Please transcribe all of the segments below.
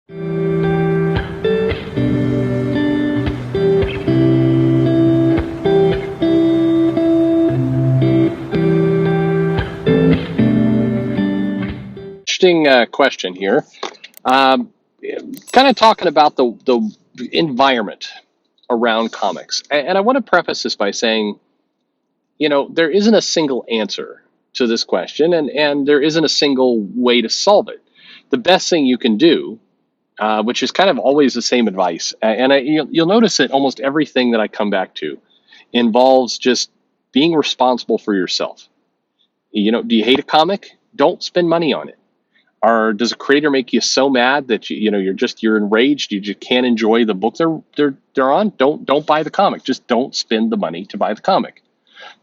Interesting question here. Kind of talking about the environment around comics. And I want to preface this by saying, there isn't a single answer to this question, and there isn't a single way to solve it. The best thing you can do, which is kind of always the same advice, you'll notice that almost everything that I come back to involves just being responsible for yourself. Do you hate a comic? Don't spend money on it. Or does a creator make you so mad that you're enraged, you just can't enjoy the book they're on? Don't buy the comic. Just don't spend the money to buy the comic.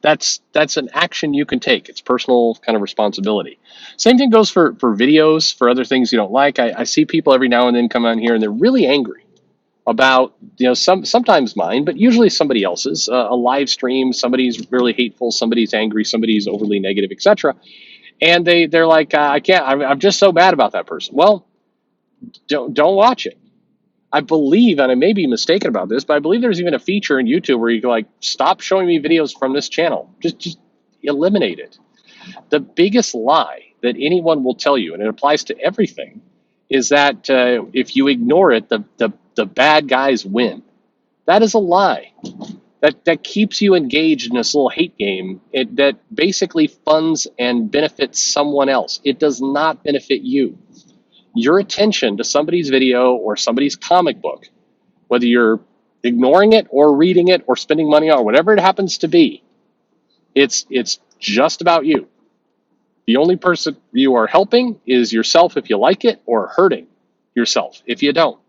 That's an action you can take. It's personal kind of responsibility. Same thing goes for videos, for other things you don't like. I see people every now and then come on here and they're really angry about sometimes mine, but usually somebody else's. A live stream, somebody's really hateful, somebody's angry, somebody's overly negative, etc. And they're like, I can't. I'm just so bad about that person. Well, don't watch it. I believe, and I may be mistaken about this, but I believe there's even a feature in YouTube where you can stop showing me videos from this channel. Just eliminate it. The biggest lie that anyone will tell you, and it applies to everything, is that if you ignore it, the bad guys win. That is a lie. That keeps you engaged in this little hate game that basically funds and benefits someone else. It does not benefit you. Your attention to somebody's video or somebody's comic book, whether you're ignoring it or reading it or spending money on it, whatever it happens to be, it's just about you. The only person you are helping is yourself if you like it, or hurting yourself if you don't.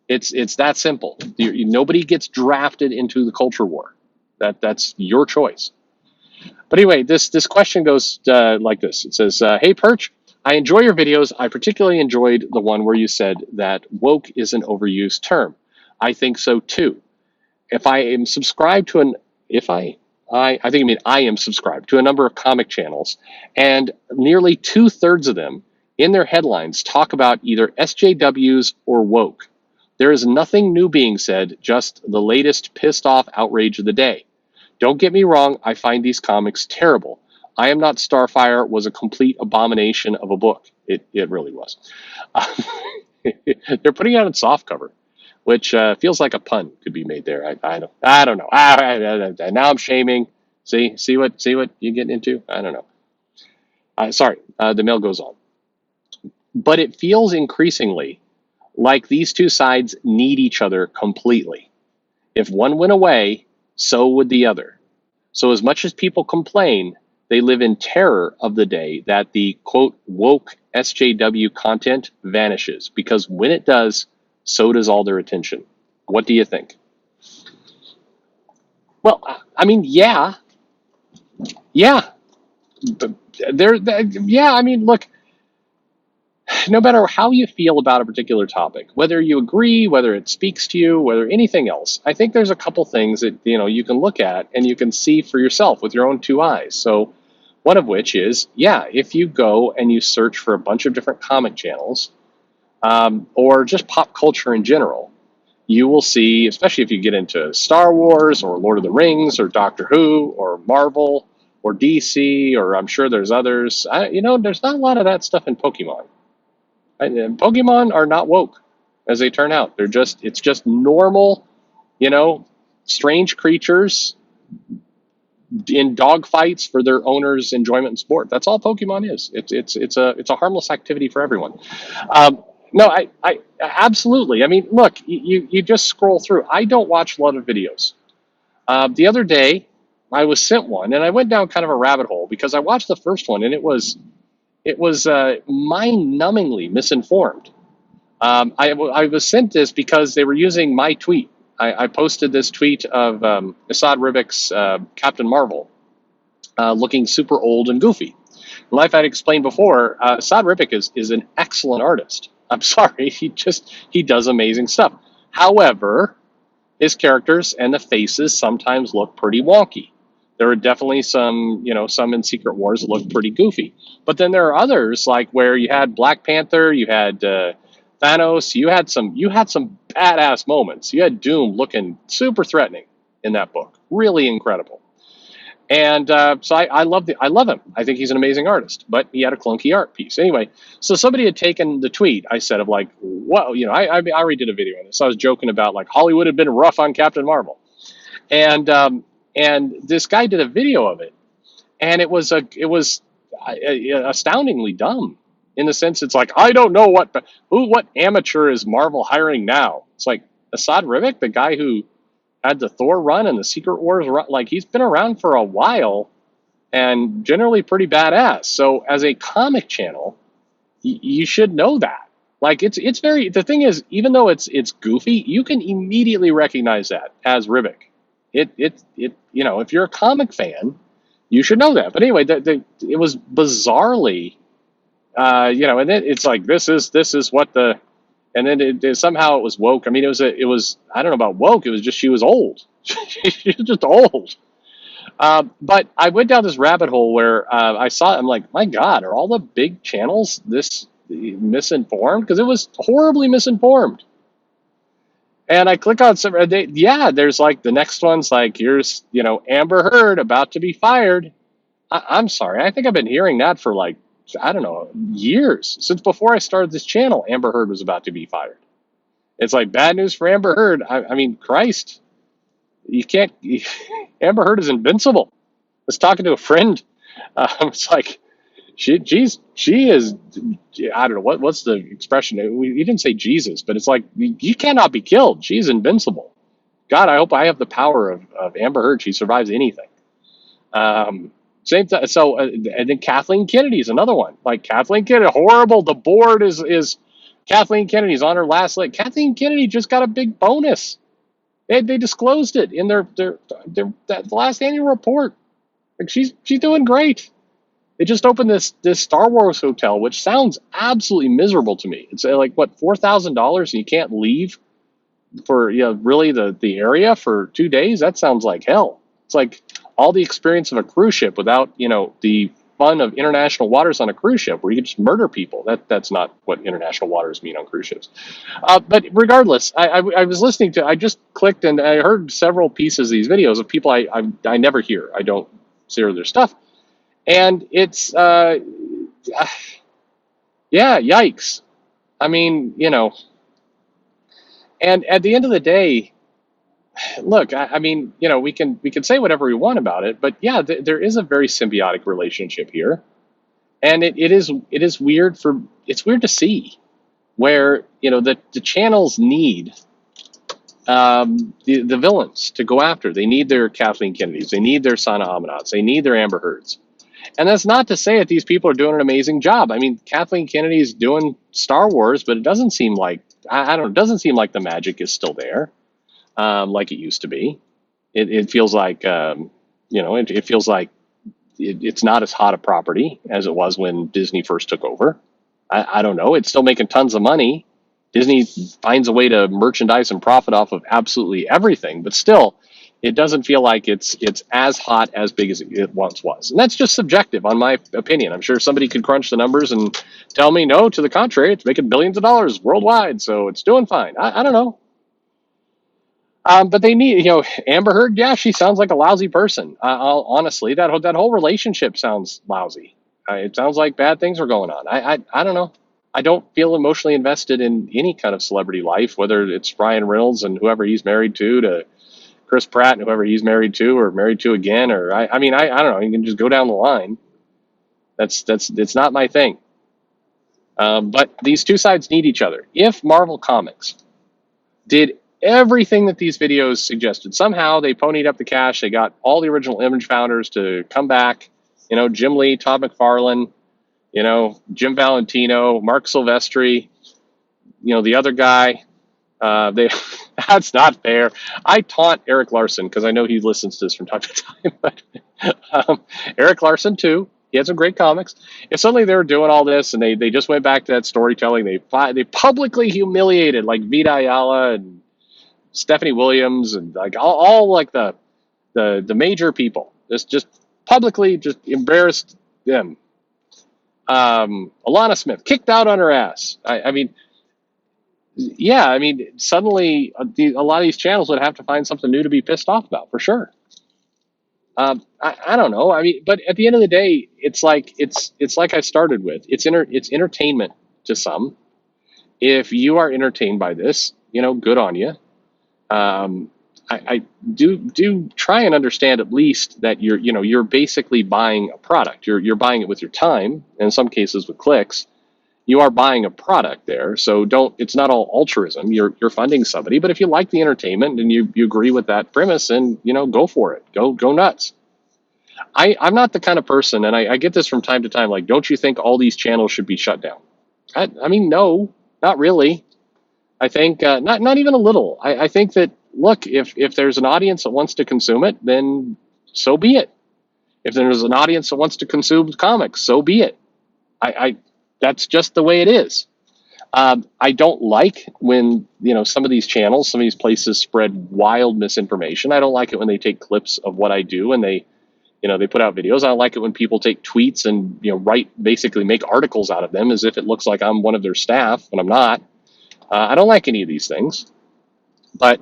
It's that simple. Nobody gets drafted into the culture war. That's your choice. But anyway, this question goes like this. It says, "Hey Perch, I enjoy your videos. I particularly enjoyed the one where you said that woke is an overused term. I think so too. If I am subscribed to I am subscribed to a number of comic channels, and nearly 2/3 of them in their headlines talk about either SJWs or woke. There is nothing new being said, just the latest pissed off outrage of the day. Don't get me wrong, I find these comics terrible. I Am Not Starfire was a complete abomination of a book. It really was. They're putting it out in softcover, which feels like a pun could be made there. I don't know. Now I'm shaming. See what you get into? I don't know. Sorry, the mail goes on. But it feels increasingly like these two sides need each other completely. If one went away, so would the other. So as much as people complain, they live in terror of the day that the quote woke SJW content vanishes, because when it does, so does all their attention. What do you think?" Well, I mean, yeah. Look, no matter how you feel about a particular topic, whether you agree, whether it speaks to you, whether anything else, I think there's a couple things that you can look at and you can see for yourself with your own two eyes. So one of which is, if you go and you search for a bunch of different comic channels, or just pop culture in general, you will see, especially if you get into Star Wars or Lord of the Rings or Doctor Who or Marvel or DC, or I'm sure there's others. There's not a lot of that stuff in Pokemon. And Pokemon are not woke, as they turn out. It's just normal, strange creatures in dogfights for their owners' enjoyment and sport. That's all Pokemon is. It's a harmless activity for everyone. No, I absolutely. I mean, look, you just scroll through. I don't watch a lot of videos. The other day, I was sent one, and I went down kind of a rabbit hole because I watched the first one, and it was mind-numbingly misinformed. I was sent this because they were using my tweet. I posted this tweet of Assad Ribik's Captain Marvel looking super old and goofy. Like I'd explained before, Assad Ribik is an excellent artist. I'm sorry, he does amazing stuff. However, his characters and the faces sometimes look pretty wonky. There are definitely some in Secret Wars that look pretty goofy. But then there are others, like where you had Black Panther, you had Thanos, you had some badass moments. You had Doom looking super threatening in that book, really incredible. And so I love him. I think he's an amazing artist, but he had a clunky art piece. Anyway, so somebody had taken the tweet I said of like, well, I already did a video on this. I was joking about like Hollywood had been rough on Captain Marvel, and this guy did a video of it, and it was astoundingly dumb in the sense it's like I don't know what amateur is Marvel hiring now. It's like Assad Rivik, the guy who had the Thor run and the Secret Wars run, like he's been around for a while and generally pretty badass. So as a comic channel, you should know that. Like it's very the thing is even though it's goofy, you can immediately recognize that as Rivik. If you're a comic fan, you should know that. But anyway, it was bizarrely, and then it's like this is what the, and then somehow it was woke. I mean, it was I don't know about woke. It was just she was old. She was just old. But I went down this rabbit hole where I saw. I'm like, my God, are all the big channels this misinformed? Because it was horribly misinformed. And I click on some. There's like the next one's like here's Amber Heard about to be fired. I'm sorry. I think I've been hearing that for like I don't know years since before I started this channel. Amber Heard was about to be fired. It's like bad news for Amber Heard. I mean, Christ, you can't. Amber Heard is invincible. I was talking to a friend. It's like she is. I don't know what's the expression. He didn't say Jesus, but it's like you cannot be killed. She's invincible. God, I hope I have the power of Amber Heard. She survives anything. Same th- so and then Kathleen Kennedy's another one. Like Kathleen Kennedy, horrible. The board is Kathleen Kennedy's on her last leg. Kathleen Kennedy just got a big bonus. They disclosed it in their that last annual report. Like she's doing great. They just opened this Star Wars hotel, which sounds absolutely miserable to me. It's like what $4,000 and you can't leave for really the area for 2 days. That sounds like hell. It's like all the experience of a cruise ship without the fun of international waters on a cruise ship where you can just murder people. That's not what international waters mean on cruise ships. But regardless, I was listening to. I just clicked and I heard several pieces of these videos of people I never hear. I don't hear their stuff, and it's yeah, yikes. I mean, and at the end of the day, look, I mean, we can say whatever we want about it, but yeah, there is a very symbiotic relationship here, and it is weird it's weird to see where the channels need the villains to go after. They need their Kathleen Kennedys, they need their Sana Amanats, they need their Amber Heards, and that's not to say that these people are doing an amazing job. I mean, Kathleen Kennedy's doing Star Wars, but it doesn't seem like I don't know. It doesn't seem like the magic is still there like it used to be. It feels like it feels like it's not as hot a property as it was when Disney first took over. I don't know. It's still making tons of money. Disney finds a way to merchandise and profit off of absolutely everything, but still, it doesn't feel like it's as hot as big as it once was. And that's just subjective on my opinion. I'm sure somebody could crunch the numbers and tell me no, to the contrary, it's making billions of dollars worldwide, so it's doing fine. I don't know. But they need, Amber Heard. Yeah, she sounds like a lousy person. Honestly, that whole relationship sounds lousy. It sounds like bad things are going on. I don't know. I don't feel emotionally invested in any kind of celebrity life, whether it's Ryan Reynolds and whoever he's married to Chris Pratt and whoever he's married to or married to again, or I mean, I don't know. You can just go down the line. It's not my thing. But these two sides need each other. If Marvel Comics did everything that these videos suggested, somehow they ponied up the cash, they got all the original Image founders to come back, Jim Lee, Todd McFarlane, Jim Valentino, Mark Silvestri, the other guy. They That's not fair. I taunt Eric Larson because I know he listens to this from time to time. But Eric Larson too. He had some great comics. If suddenly they were doing all this and they just went back to that storytelling, they publicly humiliated like Vita Ayala and Stephanie Williams and like all like the major people. Just publicly just embarrassed them. Alana Smith kicked out on her ass. I mean, yeah, I mean, suddenly a lot of these channels would have to find something new to be pissed off about for sure. I don't know. I mean, but at the end of the day, it's like I started with. It's entertainment to some. If you are entertained by this, good on you. Um, I do try and understand at least that you're basically buying a product. You're buying it with your time, and in some cases with clicks. You are buying a product there, so don't. It's not all altruism. You're funding somebody, but if you like the entertainment and you agree with that premise, and go for it. Go nuts. I'm not the kind of person, and I get this from time to time. Like, don't you think all these channels should be shut down? I mean, no, not really. I think not even a little. I think that, look, if there's an audience that wants to consume it, then so be it. If there's an audience that wants to consume comics, so be it. I That's just the way it is. I don't like when some of these channels, some of these places spread wild misinformation. I don't like it when they take clips of what I do and they put out videos. I don't like it when people take tweets and basically make articles out of them as if it looks like I'm one of their staff when I'm not. I don't like any of these things, but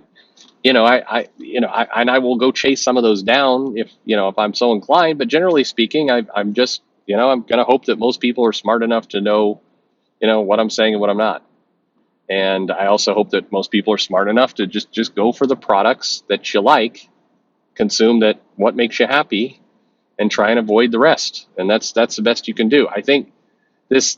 I will go chase some of those down if I'm so inclined. But generally speaking, I'm just I'm going to hope that most people are smart enough to know what I'm saying and what I'm not. And I also hope that most people are smart enough to just go for the products that you like, consume that what makes you happy, and try and avoid the rest. And that's the best you can do. I think this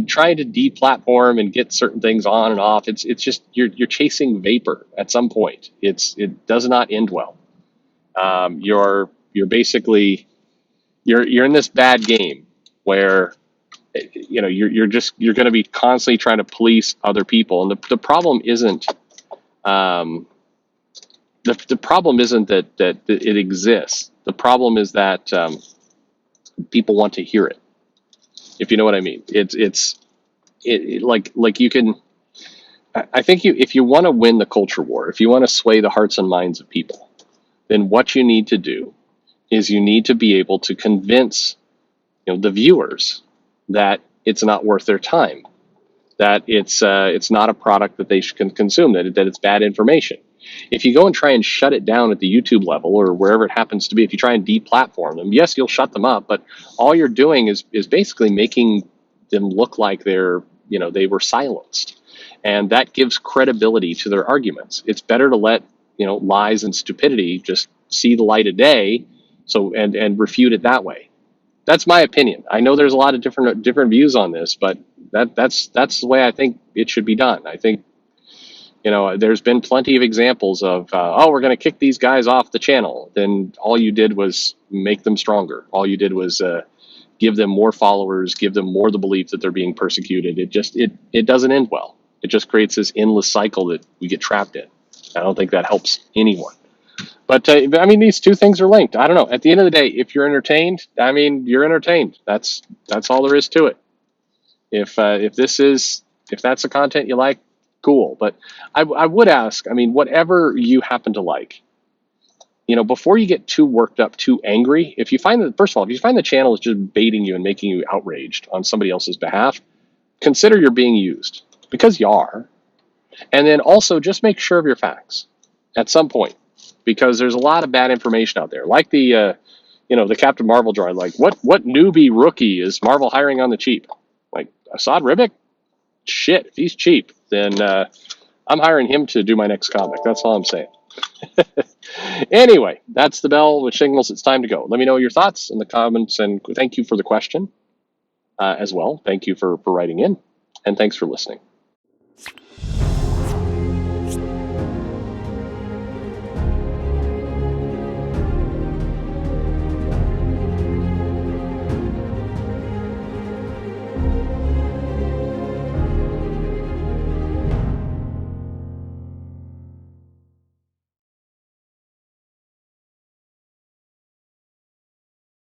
trying to deplatform and get certain things on and off, it's just you're chasing vapor at some point. It does not end well. You're basically you're in this bad game where you're going to be constantly trying to police other people, and the problem isn't the problem isn't that it exists. The problem is that people want to hear it. If you know what I mean, like you can. I think if you want to win the culture war, if you want to sway the hearts and minds of people, then what you need to do is you need to be able to convince the viewers that it's not worth their time, that it's not a product that they should consume, that it's bad information. If you go and try and shut it down at the YouTube level or wherever it happens to be, if you try and deplatform them, yes, you'll shut them up, but all you're doing is basically making them look like they were silenced, and that gives credibility to their arguments. It's better to let lies and stupidity just see the light of day, and refute it that way. That's my opinion. I know there's a lot of different views on this, but that's the way I think it should be done. I think there's been plenty of examples of we're going to kick these guys off the channel. Then all you did was make them stronger. All you did was give them more followers, give them more the belief that they're being persecuted. It doesn't end well. It just creates this endless cycle that we get trapped in. I don't think that helps anyone. But I mean, these two things are linked. I don't know. At the end of the day, if you're entertained, I mean, you're entertained. That's all there is to it. If that's the content you like, cool. But I would ask, I mean, whatever you happen to like, before you get too worked up, too angry, if you find the channel is just baiting you and making you outraged on somebody else's behalf, consider you're being used, because you are. And then also just make sure of your facts at some point, because there's a lot of bad information out there. Like the Captain Marvel drawing, like what newbie rookie is Marvel hiring on the cheap? Like Assad Ribic? Shit, if he's cheap, then I'm hiring him to do my next comic. That's all I'm saying. Anyway, that's the bell which signals it's time to go. Let me know your thoughts in the comments, and thank you for the question as well. Thank you for writing in, and thanks for listening.